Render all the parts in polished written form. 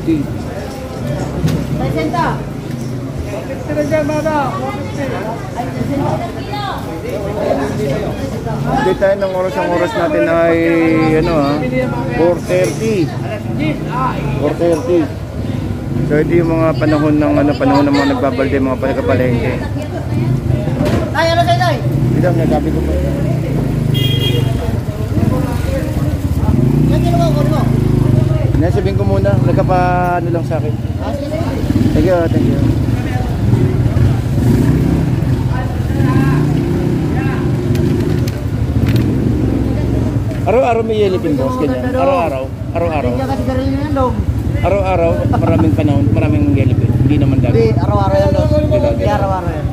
160. Hindi tayo ng oras. Ang oras natin ay ano 4:30. 4:30. So ito yung mga panahon ng panahon ng mga nagbabalde, mga palengke. Ay, ano sa'yo, Tay? Bidang, nagabi ko pa. Yan ginawa ko mo. Nasabihin ko muna, nagkapa lang sa akin. Thank you, thank you. Araw-araw may yelipin, boss, ganyan. Araw-araw. Hindi ka sigarilyo yan, dong. Araw-araw, maraming panahon, maraming yelipin. Hindi naman dami. Hindi, araw-araw yan, dong. Hindi, araw-araw yan.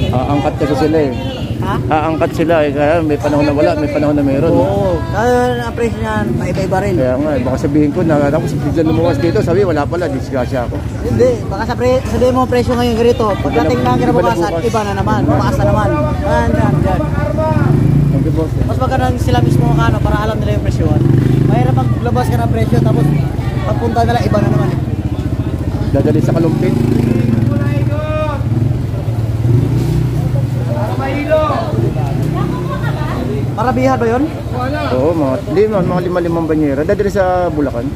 Aangkat kasi sila eh. Ha? Aangkat sila eh. Kaya may panahon na wala, may panahon na meron. Oo. Kaya ang presyo niyan, paiba-iba rin. Kaya nga, baka sabihin ko na ako biglang lumuwas dito, sabi wala pala, disgrasya ako. Hindi, baka sabihin mo ang presyo ngayon ganito. Pagdating na kinabukasan, iba na naman, bukas na naman. Yan. Thank you, boss. Mas maganda sila mismo para alam nila yung presyohan. Mahirap maglabas ka ng presyo, tapos pagpunta nila, iba na naman. Dadali sa Kalumpit. Marabihan ba yun? Oo, mga lima-limang banyera. Dadali sa Bulacan.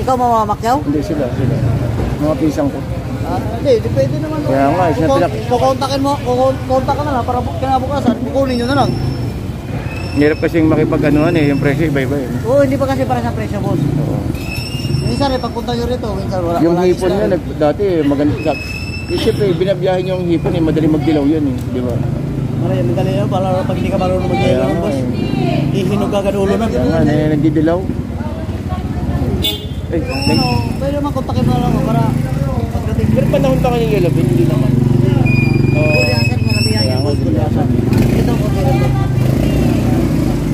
Ikaw mamamakyaw? Hindi, sila. Mga pisang ko. Hindi, pwede naman. Kaya nga, kukontakin mo, kukontak ka na lang para kinabukasan, kukunin nyo na lang. Hirap kasing makipag-anuhan yung presyo iba-iba eh. Oo, hindi pa kasi para sa presyo, boss. Oo. Minsan pagpunta nyo rito, minsan wala. Yung hipon niya, dati maganda. Siyempre, binabiyahin yung hipon madali magdilaw yan di ba? Madali yan, para pag hindi ka marunong mag-dilaw, boss. Ihinog agad ulo na. Kaya nga, nagdidilaw. Pwede naman kontakin mo lang para pagdating. Pero panahon pa kanyang yellow, hindi naman. Kulyasan, marabihan yan, boss. Kulyasan. Ito, kulyasan.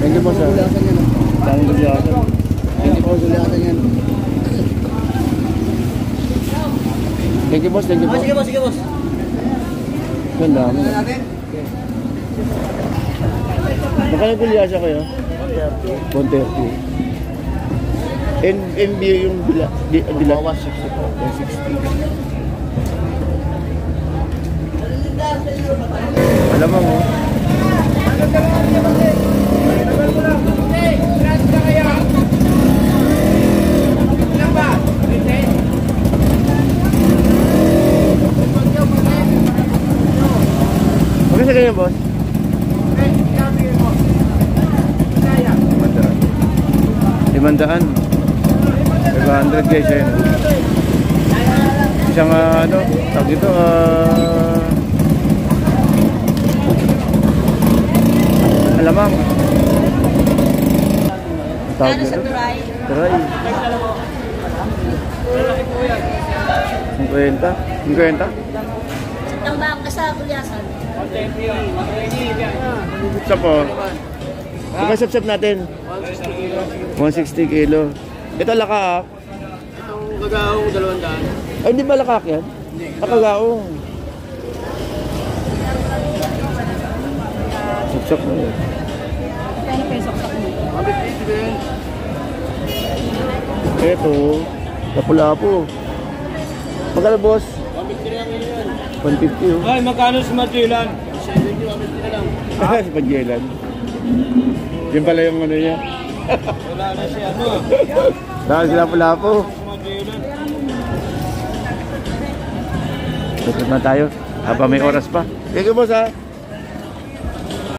Thank you, boss. Kulyasan yan. Daming kulyasan. Thank you, kulyasan yan. Thank you, boss. Thank you, boss. Sige, boss. Ganda mo. Magkano kulyasa kayo? 130. MBA yung bila 160 po. 160. Alam mo mo. Magkano sa ganyan, boss? 500. 500 guys ayun. Isang tawag ito alamang. Tawag ito. Turay. 50. Ang bang sa kulyasan. Isa po. Pagkasap-sap natin. 160 kilo. Ito laka. Itong kagaong 200. Ay, hindi ba lakak yan? Hindi. Kagaong. Saksak mo. Kaya pesok-sak mo. Mabit din. Ito. Lapu-lapu. Magkano, boss? Mabit din lang yun. 150 oh. Ay, magkano sa Magellan? 70, mabit din lang. Si Pagyelan. Yun pala yung niya. Wala na siya, Dahil sila lapu-lapu. Magellan. Tutot na tayo. Habang may oras pa. Thank you, boss, ha?